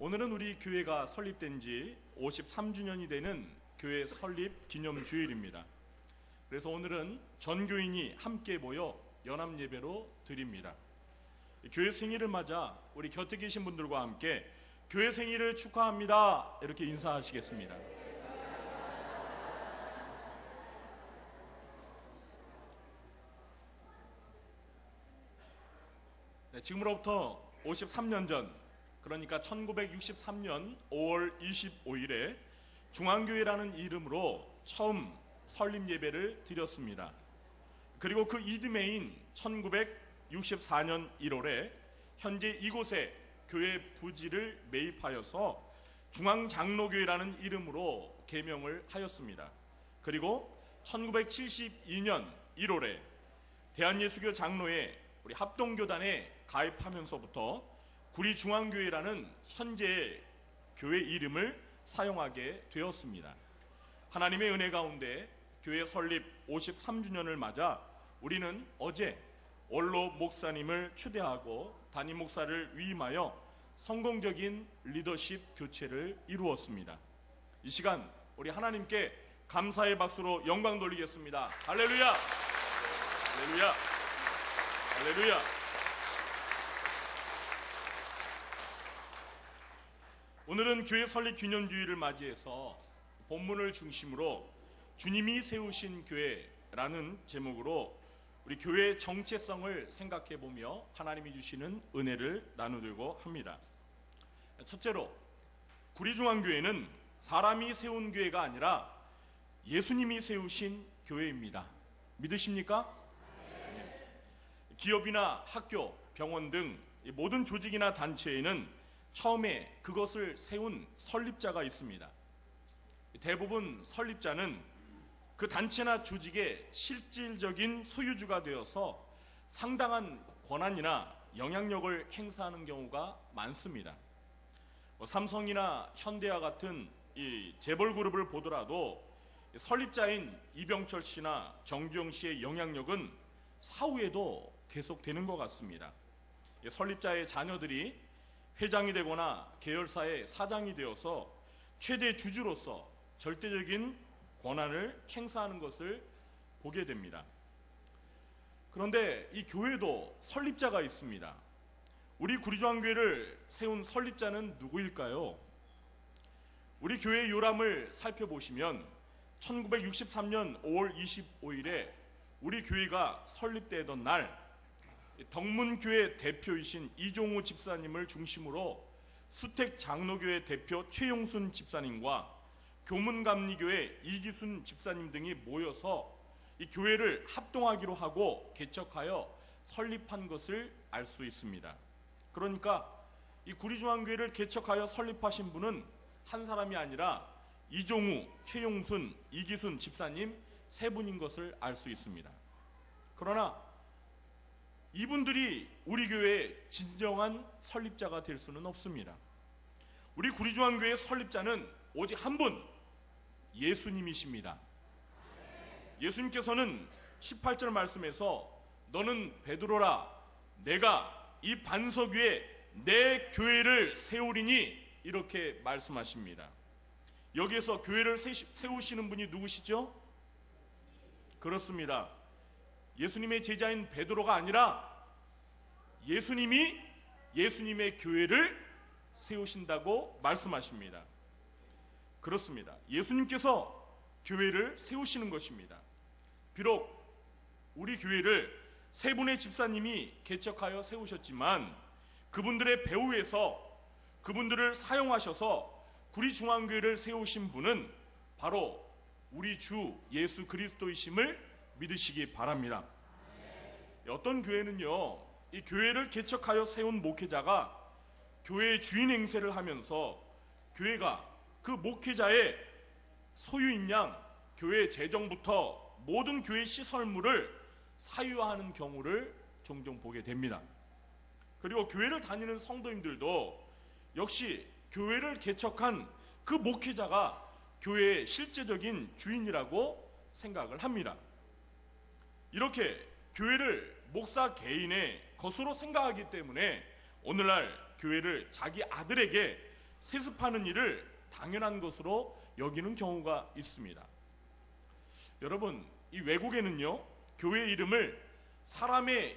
오늘은 우리 교회가 설립된 지 53주년이 되는 교회 설립 기념주일입니다. 그래서 오늘은 전 교인이 함께 모여 연합 예배로 드립니다. 교회 생일을 맞아 우리 곁에 계신 분들과 함께 교회 생일을 축하합니다 이렇게 인사하시겠습니다. 지금으로부터 53년 전, 그러니까 1963년 5월 25일에 중앙교회라는 이름으로 처음 설립 예배를 드렸습니다. 그리고 그 이듬해인 1964년 1월에 현재 이곳에 교회 부지를 매입하여서 중앙장로교회라는 이름으로 개명을 하였습니다. 그리고 1972년 1월에 대한예수교 장로회 우리 합동교단에 가입하면서부터 구리중앙교회라는 현재의 교회 이름을 사용하게 되었습니다. 하나님의 은혜 가운데 교회 설립 53주년을 맞아 우리는 어제 원로 목사님을 초대하고 담임 목사를 위임하여 성공적인 리더십 교체를 이루었습니다. 이 시간 우리 하나님께 감사의 박수로 영광 돌리겠습니다. 할렐루야! 할렐루야! 할렐루야! 오늘은 교회 설립 기념주일을 맞이해서 본문을 중심으로 주님이 세우신 교회라는 제목으로 우리 교회의 정체성을 생각해보며 하나님이 주시는 은혜를 나누려고 합니다. 첫째로 구리중앙교회는 사람이 세운 교회가 아니라 예수님이 세우신 교회입니다. 믿으십니까? 네. 기업이나 학교, 병원 등 모든 조직이나 단체에는 처음에 그것을 세운 설립자가 있습니다. 대부분 설립자는 그 단체나 조직의 실질적인 소유주가 되어서 상당한 권한이나 영향력을 행사하는 경우가 많습니다. 삼성이나 현대와 같은 이 재벌그룹을 보더라도 설립자인 이병철 씨나 정주영 씨의 영향력은 사후에도 계속되는 것 같습니다. 설립자의 자녀들이 회장이 되거나 계열사의 사장이 되어서 최대 주주로서 절대적인 권한을 행사하는 것을 보게 됩니다. 그런데 이 교회도 설립자가 있습니다. 우리 구리중앙교회를 세운 설립자는 누구일까요? 우리 교회의 요람을 살펴보시면 1963년 5월 25일에 우리 교회가 설립되던 날 덕문교회 대표이신 이종우 집사님을 중심으로 수택장로교회 대표 최용순 집사님과 교문감리교회 이기순 집사님 등이 모여서 이 교회를 합동하기로 하고 개척하여 설립한 것을 알 수 있습니다. 그러니까 이 구리중앙교회를 개척하여 설립하신 분은 한 사람이 아니라 이종우, 최용순, 이기순 집사님 세 분인 것을 알 수 있습니다. 그러나 이분들이 우리 교회의 진정한 설립자가 될 수는 없습니다. 우리 구리중앙교회의 설립자는 오직 한 분, 예수님이십니다. 예수님께서는 18절 말씀에서 너는 베드로라, 내가 이 반석 위에 내 교회를 세우리니 이렇게 말씀하십니다. 여기에서 교회를 세우시는 분이 누구시죠? 그렇습니다. 예수님의 제자인 베드로가 아니라 예수님이 예수님의 교회를 세우신다고 말씀하십니다. 그렇습니다. 예수님께서 교회를 세우시는 것입니다. 비록 우리 교회를 세 분의 집사님이 개척하여 세우셨지만 그분들의 배후에서 그분들을 사용하셔서 구리중앙교회를 세우신 분은 바로 우리 주 예수 그리스도이심을 믿으시기 바랍니다. 어떤 교회는요, 이 교회를 개척하여 세운 목회자가 교회의 주인 행세를 하면서 교회가 그 목회자의 소유인 양 교회 재정부터 모든 교회 시설물을 사유화하는 경우를 종종 보게 됩니다. 그리고 교회를 다니는 성도님들도 역시 교회를 개척한 그 목회자가 교회의 실제적인 주인이라고 생각을 합니다. 이렇게 교회를 목사 개인의 것으로 생각하기 때문에 오늘날 교회를 자기 아들에게 세습하는 일을 당연한 것으로 여기는 경우가 있습니다. 여러분, 이 외국에는요, 교회 이름을 사람의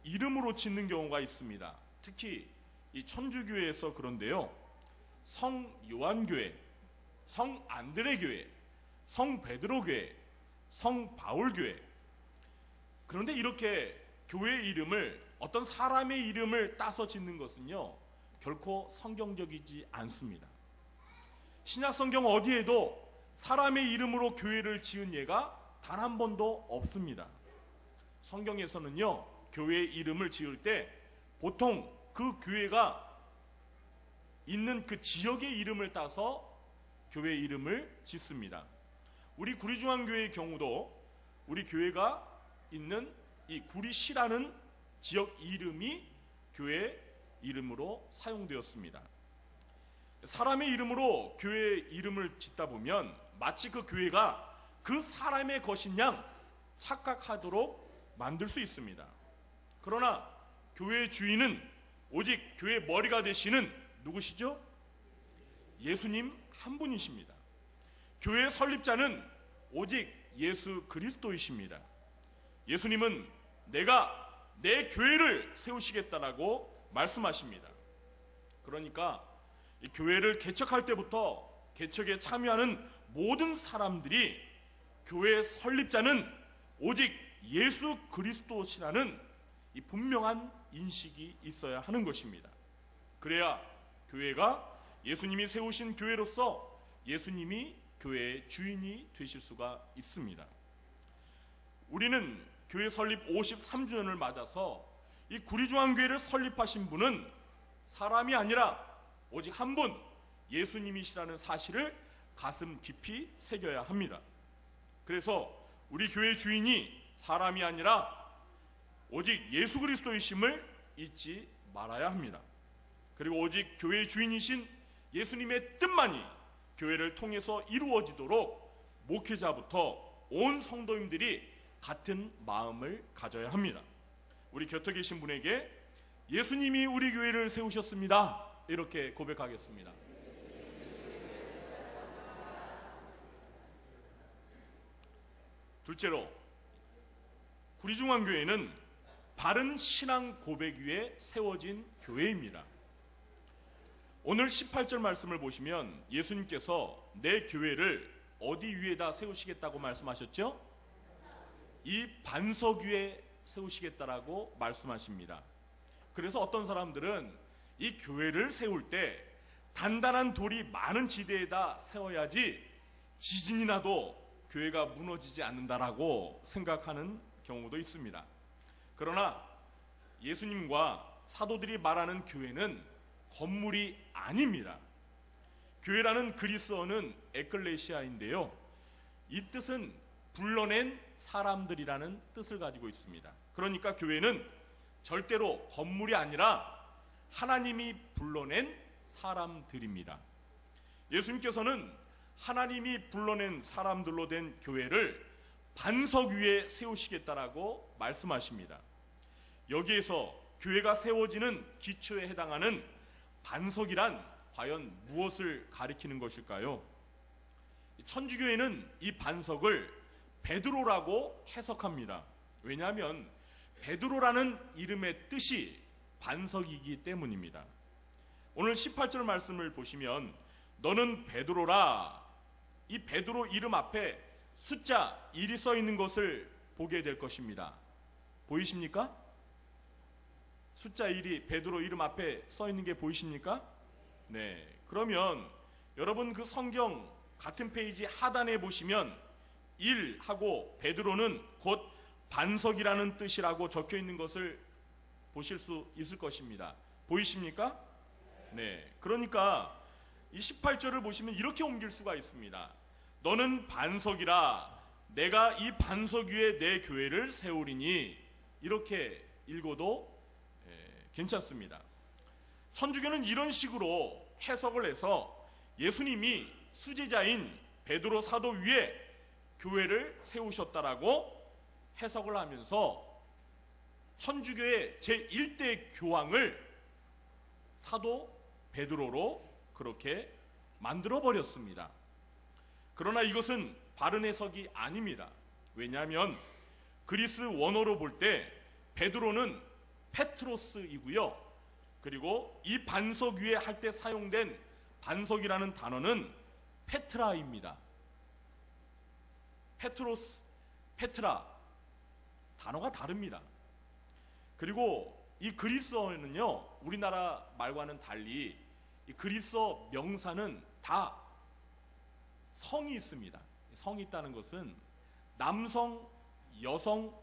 이름으로 짓는 경우가 있습니다. 특히 이 천주교회에서 그런데요, 성 요한교회, 성 안드레교회, 성 베드로교회, 성 바울교회. 그런데 이렇게 교회 이름을, 어떤 사람의 이름을 따서 짓는 것은요, 결코 성경적이지 않습니다. 신약 성경 어디에도 사람의 이름으로 교회를 지은 예가 단 한 번도 없습니다. 성경에서는요, 교회 이름을 지을 때 보통 그 교회가 있는 그 지역의 이름을 따서 교회 이름을 짓습니다. 우리 구리중앙교회의 경우도 우리 교회가 있는 이 구리시라는 지역 이름이 교회 이름으로 사용되었습니다. 사람의 이름으로 교회 이름을 짓다 보면 마치 그 교회가 그 사람의 것인 양 착각하도록 만들 수 있습니다. 그러나 교회의 주인은 오직 교회의 머리가 되시는 누구시죠? 예수님 한 분이십니다. 교회의 설립자는 오직 예수 그리스도이십니다. 예수님은 내가 내 교회를 세우시겠다라고 말씀하십니다. 그러니까 이 교회를 개척할 때부터 개척에 참여하는 모든 사람들이 교회의 설립자는 오직 예수 그리스도시라는 이 분명한 인식이 있어야 하는 것입니다. 그래야 교회가 예수님이 세우신 교회로서 예수님이 교회의 주인이 되실 수가 있습니다. 우리는 교회 설립 53주년을 맞아서 이 구리중앙교회를 설립하신 분은 사람이 아니라 오직 한 분, 예수님이시라는 사실을 가슴 깊이 새겨야 합니다. 그래서 우리 교회 주인이 사람이 아니라 오직 예수 그리스도이심을 잊지 말아야 합니다. 그리고 오직 교회의 주인이신 예수님의 뜻만이 교회를 통해서 이루어지도록 목회자부터 온 성도님들이 같은 마음을 가져야 합니다. 우리 곁에 계신 분에게 예수님이 우리 교회를 세우셨습니다, 이렇게 고백하겠습니다. 둘째로, 구리중앙교회는 바른 신앙 고백 위에 세워진 교회입니다. 오늘 18절 말씀을 보시면 예수님께서 내 교회를 어디 위에다 세우시겠다고 말씀하셨죠? 이 반석 위에 세우시겠다라고 말씀하십니다. 그래서 어떤 사람들은 이 교회를 세울 때 단단한 돌이 많은 지대에다 세워야지 지진이 나도 교회가 무너지지 않는다라고 생각하는 경우도 있습니다. 그러나 예수님과 사도들이 말하는 교회는 건물이 아닙니다. 교회라는 그리스어는 에클레시아인데요, 이 뜻은 불러낸 사람들이라는 뜻을 가지고 있습니다. 그러니까 교회는 절대로 건물이 아니라 하나님이 불러낸 사람들입니다. 예수님께서는 하나님이 불러낸 사람들로 된 교회를 반석 위에 세우시겠다라고 말씀하십니다. 여기에서 교회가 세워지는 기초에 해당하는 반석이란 과연 무엇을 가리키는 것일까요? 천주교회는 이 반석을 베드로라고 해석합니다. 왜냐하면 베드로라는 이름의 뜻이 반석이기 때문입니다. 오늘 18절 말씀을 보시면 너는 베드로라, 이 베드로 이름 앞에 숫자 1이 써 있는 것을 보게 될 것입니다. 보이십니까? 숫자 1이 베드로 이름 앞에 써 있는 게 보이십니까? 네. 그러면 여러분 그 성경 같은 페이지 하단에 보시면 1하고 베드로는 곧 반석이라는 뜻이라고 적혀 있는 것을 보실 수 있을 것입니다. 보이십니까? 네. 그러니까 이 18절을 보시면 이렇게 옮길 수가 있습니다. 너는 반석이라, 내가 이 반석 위에 내 교회를 세우리니, 이렇게 읽어도 괜찮습니다. 천주교는 이런 식으로 해석을 해서 예수님이 수제자인 베드로 사도 위에 교회를 세우셨다라고 해석을 하면서 천주교의 제1대 교황을 사도 베드로로 그렇게 만들어 버렸습니다. 그러나 이것은 바른 해석이 아닙니다. 왜냐하면 그리스 원어로 볼 때 베드로는 페트로스이고요. 그리고 이 반석 위에 할 때 사용된 반석이라는 단어는 페트라입니다. 페트로스, 페트라 단어가 다릅니다. 그리고 이 그리스어는요, 우리나라 말과는 달리 이 그리스어 명사는 다 성이 있습니다. 성이 있다는 것은 남성, 여성,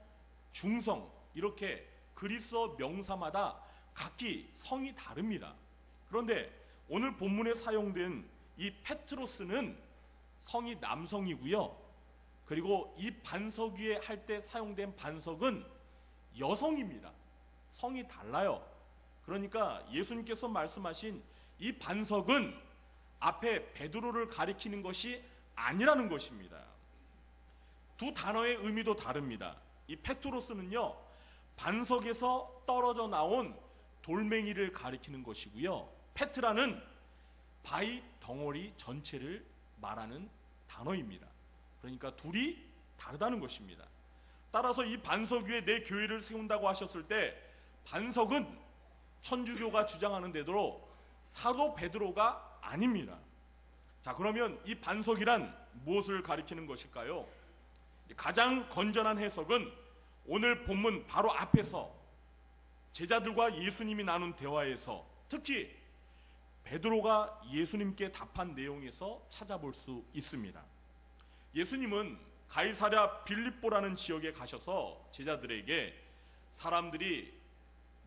중성 이렇게 그리스어 명사마다 각기 성이 다릅니다. 그런데 오늘 본문에 사용된 이 페트로스는 성이 남성이고요. 그리고 이 반석 위에 할 때 사용된 반석은 여성입니다. 성이 달라요. 그러니까 예수님께서 말씀하신 이 반석은 앞에 베드로를 가리키는 것이 아니라는 것입니다. 두 단어의 의미도 다릅니다. 이 페트로스는요, 반석에서 떨어져 나온 돌멩이를 가리키는 것이고요. 페트라는 바위 덩어리 전체를 말하는 단어입니다. 그러니까 둘이 다르다는 것입니다. 따라서 이 반석 위에 내 교회를 세운다고 하셨을 때 반석은 천주교가 주장하는 대로 사도 베드로가 아닙니다. 자, 그러면 이 반석이란 무엇을 가리키는 것일까요? 가장 건전한 해석은 오늘 본문 바로 앞에서 제자들과 예수님이 나눈 대화에서 특히 베드로가 예수님께 답한 내용에서 찾아볼 수 있습니다. 예수님은 가이사랴 빌립보라는 지역에 가셔서 제자들에게 사람들이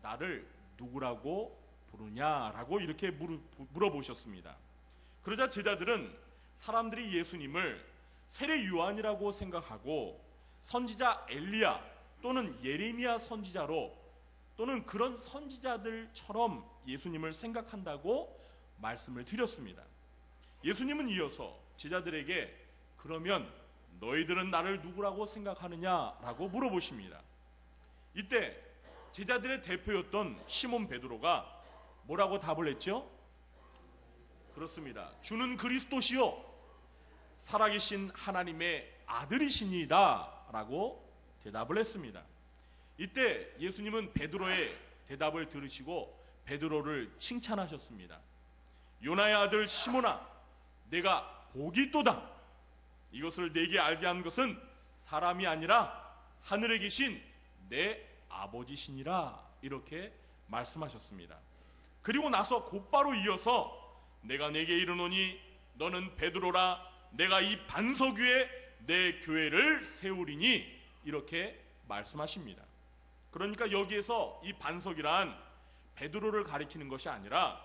나를 누구라고 부르냐라고 이렇게 물어보셨습니다. 그러자 제자들은 사람들이 예수님을 세례 요한이라고 생각하고 선지자 엘리야 또는 예레미야 선지자로 또는 그런 선지자들처럼 예수님을 생각한다고 말씀을 드렸습니다. 예수님은 이어서 제자들에게 그러면 너희들은 나를 누구라고 생각하느냐라고 물어보십니다. 이때 제자들의 대표였던 시몬 베드로가 뭐라고 답을 했죠? 그렇습니다. 주는 그리스도시요 살아계신 하나님의 아들이시니이다 라고 대답을 했습니다. 이때 예수님은 베드로의 대답을 들으시고 베드로를 칭찬하셨습니다. 요나의 아들 시몬아, 내가 복이 있도다. 이것을 내게 알게 한 것은 사람이 아니라 하늘에 계신 내 아버지시니라 이렇게 말씀하셨습니다. 그리고 나서 곧바로 이어서 내가 내게 이르노니 너는 베드로라, 내가 이 반석 위에 내 교회를 세우리니 이렇게 말씀하십니다. 그러니까 여기에서 이 반석이란 베드로를 가리키는 것이 아니라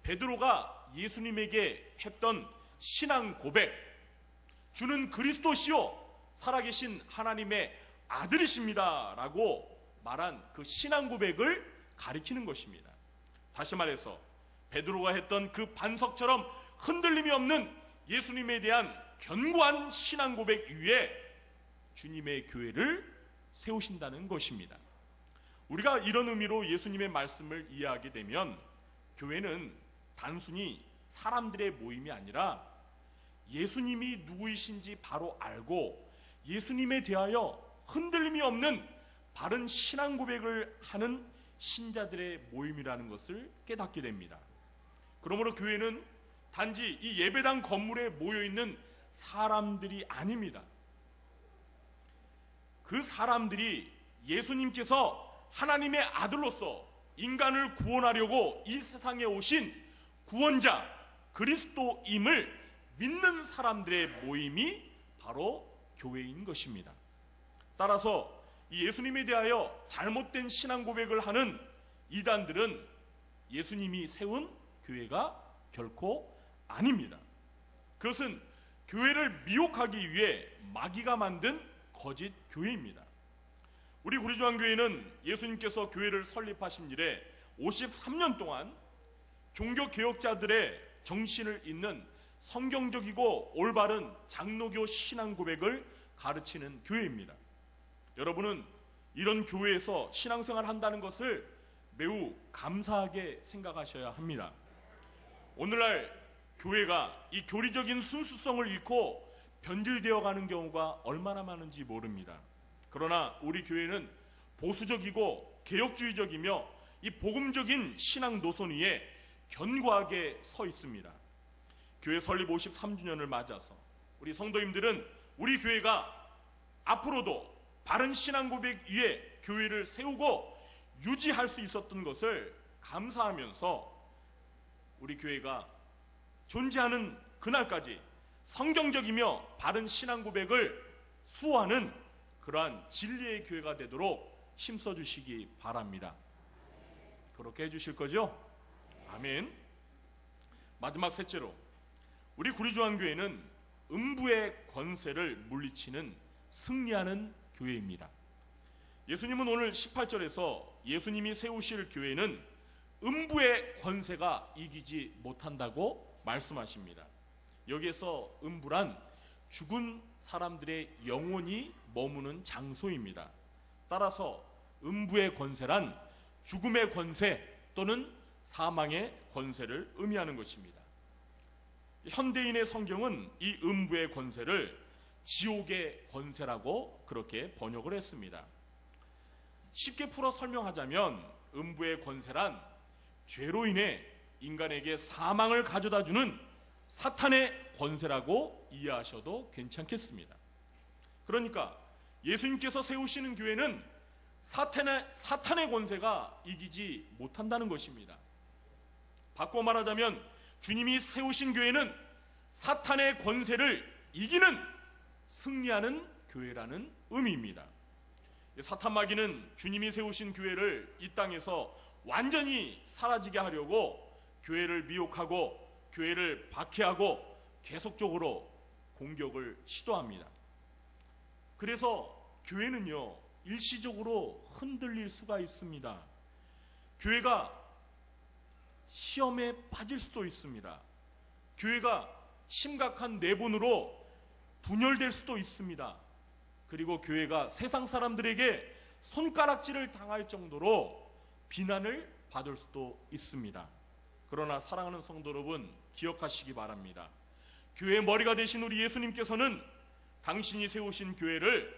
베드로가 예수님에게 했던 신앙 고백, 주는 그리스도시요 살아계신 하나님의 아들이십니다 라고 말한 그 신앙 고백을 가리키는 것입니다. 다시 말해서 베드로가 했던 그 반석처럼 흔들림이 없는 예수님에 대한 견고한 신앙 고백 위에 주님의 교회를 세우신다는 것입니다. 우리가 이런 의미로 예수님의 말씀을 이해하게 되면 교회는 단순히 사람들의 모임이 아니라 예수님이 누구이신지 바로 알고 예수님에 대하여 흔들림이 없는 바른 신앙 고백을 하는 신자들의 모임이라는 것을 깨닫게 됩니다. 그러므로 교회는 단지 이 예배당 건물에 모여있는 사람들이 아닙니다. 그 사람들이 예수님께서 하나님의 아들로서 인간을 구원하려고 이 세상에 오신 구원자 그리스도임을 믿는 사람들의 모임이 바로 교회인 것입니다. 따라서 이 예수님에 대하여 잘못된 신앙 고백을 하는 이단들은 예수님이 세운 교회가 결코 아닙니다. 그것은 교회를 미혹하기 위해 마귀가 만든 거짓 교회입니다. 우리 구리조항교회는 예수님께서 교회를 설립하신 이래 53년 동안 종교개혁자들의 정신을 잇는 성경적이고 올바른 장로교 신앙 고백을 가르치는 교회입니다. 여러분은 이런 교회에서 신앙생활을 한다는 것을 매우 감사하게 생각하셔야 합니다. 오늘날 교회가 이 교리적인 순수성을 잃고 변질되어 가는 경우가 얼마나 많은지 모릅니다. 그러나 우리 교회는 보수적이고 개혁주의적이며 이 복음적인 신앙 노선 위에 견고하게 서 있습니다. 교회 설립 53주년을 맞아서 우리 성도님들은 우리 교회가 앞으로도 바른 신앙 고백 위에 교회를 세우고 유지할 수 있었던 것을 감사하면서 우리 교회가 존재하는 그날까지 성경적이며 바른 신앙 고백을 수호하는 그러한 진리의 교회가 되도록 힘써 주시기 바랍니다. 그렇게 해주실 거죠? 아멘. 마지막 셋째로, 우리 구리주안교회는 음부의 권세를 물리치는 승리하는 교회입니다. 예수님은 오늘 18절에서 예수님이 세우실 교회는 음부의 권세가 이기지 못한다고 말씀하십니다. 여기에서 음부란 죽은 사람들의 영혼이 머무는 장소입니다. 따라서 음부의 권세란 죽음의 권세 또는 사망의 권세를 의미하는 것입니다. 현대인의 성경은 이 음부의 권세를 지옥의 권세라고 그렇게 번역을 했습니다. 쉽게 풀어 설명하자면 음부의 권세란 죄로 인해 인간에게 사망을 가져다주는 사탄의 권세라고 이해하셔도 괜찮겠습니다. 그러니까 예수님께서 세우시는 교회는 사탄의 권세가 이기지 못한다는 것입니다. 바꿔 말하자면 주님이 세우신 교회는 사탄의 권세를 이기는 승리하는 교회라는 의미입니다. 사탄 마귀는 주님이 세우신 교회를 이 땅에서 완전히 사라지게 하려고 교회를 미혹하고 교회를 박해하고 계속적으로 공격을 시도합니다. 그래서 교회는요, 일시적으로 흔들릴 수가 있습니다. 교회가 시험에 빠질 수도 있습니다. 교회가 심각한 내분으로 분열될 수도 있습니다. 그리고 교회가 세상 사람들에게 손가락질을 당할 정도로 비난을 받을 수도 있습니다. 그러나 사랑하는 성도 여러분, 기억하시기 바랍니다. 교회의 머리가 되신 우리 예수님께서는 당신이 세우신 교회를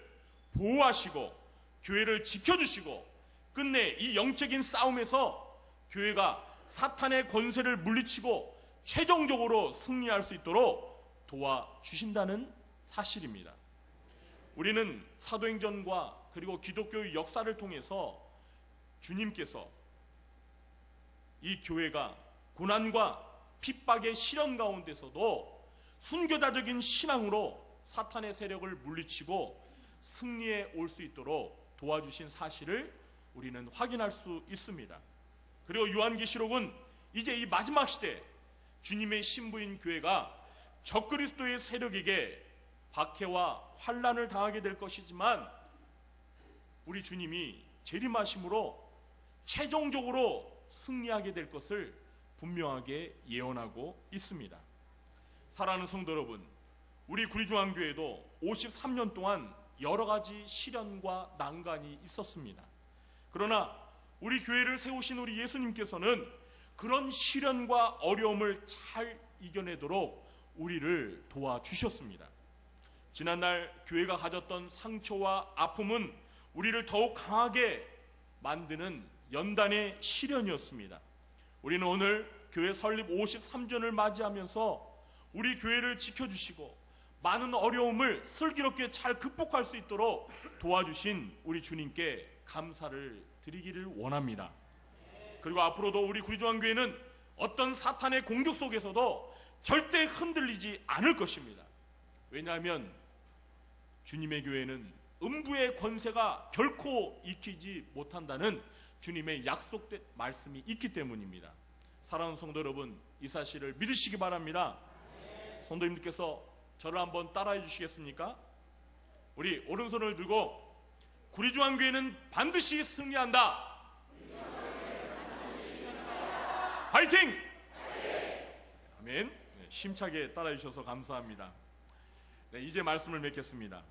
보호하시고 교회를 지켜주시고 끝내 이 영적인 싸움에서 교회가 사탄의 권세를 물리치고 최종적으로 승리할 수 있도록 도와주신다는 사실입니다. 우리는 사도행전과 그리고 기독교의 역사를 통해서 주님께서 이 교회가 고난과 핍박의 시련 가운데서도 순교자적인 신앙으로 사탄의 세력을 물리치고 승리에 올 수 있도록 도와주신 사실을 우리는 확인할 수 있습니다. 그리고 요한계시록은 이제 이 마지막 시대 주님의 신부인 교회가 적그리스도의 세력에게 박해와 환난을 당하게 될 것이지만 우리 주님이 재림하심으로 최종적으로 승리하게 될 것을 분명하게 예언하고 있습니다. 사랑하는 성도 여러분, 우리 구리중앙교회도 53년 동안 여러 가지 시련과 난관이 있었습니다. 그러나 우리 교회를 세우신 우리 예수님께서는 그런 시련과 어려움을 잘 이겨내도록 우리를 도와주셨습니다. 지난날 교회가 가졌던 상처와 아픔은 우리를 더욱 강하게 만드는 연단의 시련이었습니다. 우리는 오늘 교회 설립 53주년을 맞이하면서 우리 교회를 지켜주시고 많은 어려움을 슬기롭게 잘 극복할 수 있도록 도와주신 우리 주님께 감사를 드리기를 원합니다. 그리고 앞으로도 우리 구리중앙교회는 어떤 사탄의 공격 속에서도 절대 흔들리지 않을 것입니다. 왜냐하면 주님의 교회는 음부의 권세가 결코 이기지 못한다는 주님의 약속된 말씀이 있기 때문입니다. 사랑하는 성도 여러분, 이 사실을 믿으시기 바랍니다. 성도님들께서 저를 한번 따라해 주시겠습니까? 우리 오른손을 들고 구리중앙교회는 반드시 승리한다. 파이팅! 아멘. 네, 힘차게 따라해 주셔서 감사합니다. 네, 이제 말씀을 맺겠습니다.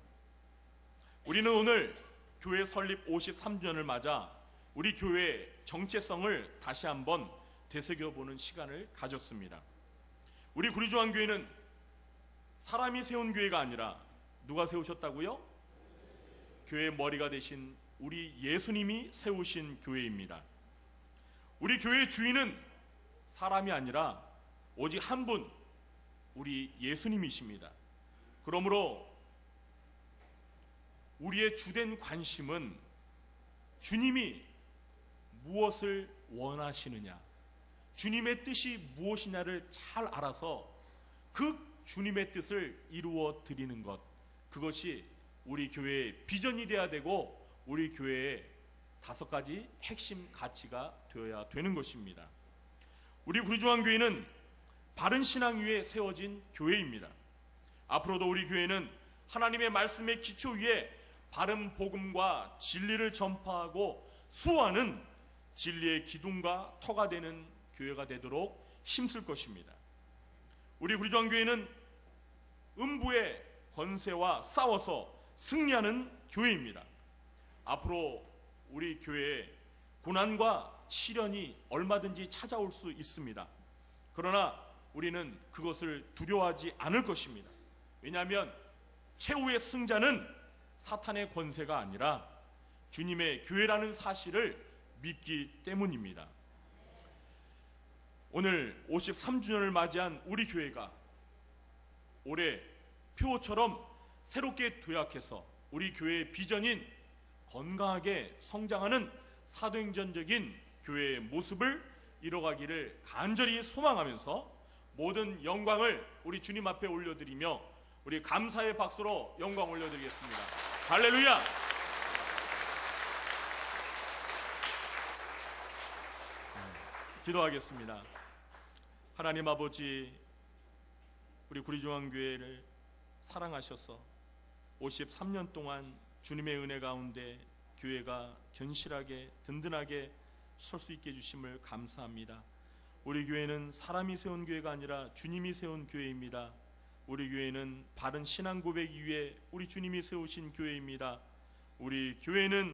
우리는 오늘 교회 설립 53주년을 맞아 우리 교회의 정체성을 다시 한번 되새겨보는 시간을 가졌습니다. 우리 구리조항교회는 사람이 세운 교회가 아니라 누가 세우셨다고요? 교회의 머리가 되신 우리 예수님이 세우신 교회입니다. 우리 교회의 주인은 사람이 아니라 오직 한 분, 우리 예수님이십니다. 그러므로 우리의 주된 관심은 주님이 무엇을 원하시느냐, 주님의 뜻이 무엇이냐를 잘 알아서 그 주님의 뜻을 이루어 드리는 것, 그것이 우리 교회의 비전이 되어야 되고 우리 교회의 5가지 핵심 가치가 되어야 되는 것입니다. 우리 구리조항교회는 바른 신앙 위에 세워진 교회입니다. 앞으로도 우리 교회는 하나님의 말씀의 기초 위에 바른 복음과 진리를 전파하고 수호하는 진리의 기둥과 터가 되는 교회가 되도록 힘쓸 것입니다. 우리 구리조항교회는 음부의 권세와 싸워서 승리하는 교회입니다. 앞으로 우리 교회에 고난과 시련이 얼마든지 찾아올 수 있습니다. 그러나 우리는 그것을 두려워하지 않을 것입니다. 왜냐하면 최후의 승자는 사탄의 권세가 아니라 주님의 교회라는 사실을 믿기 때문입니다. 오늘 53주년을 맞이한 우리 교회가 올해 표처럼 새롭게 도약해서 우리 교회의 비전인 건강하게 성장하는 사도행전적인 교회의 모습을 이뤄가기를 간절히 소망하면서 모든 영광을 우리 주님 앞에 올려드리며 우리 감사의 박수로 영광 올려드리겠습니다. 할렐루야! 기도하겠습니다. 하나님 아버지, 우리 구리조항교회를 사랑하셔서 53년 동안 주님의 은혜 가운데 교회가 견실하게 든든하게 설 수 있게 해주심을 감사합니다. 우리 교회는 사람이 세운 교회가 아니라 주님이 세운 교회입니다. 우리 교회는 바른 신앙 고백 위에 우리 주님이 세우신 교회입니다. 우리 교회는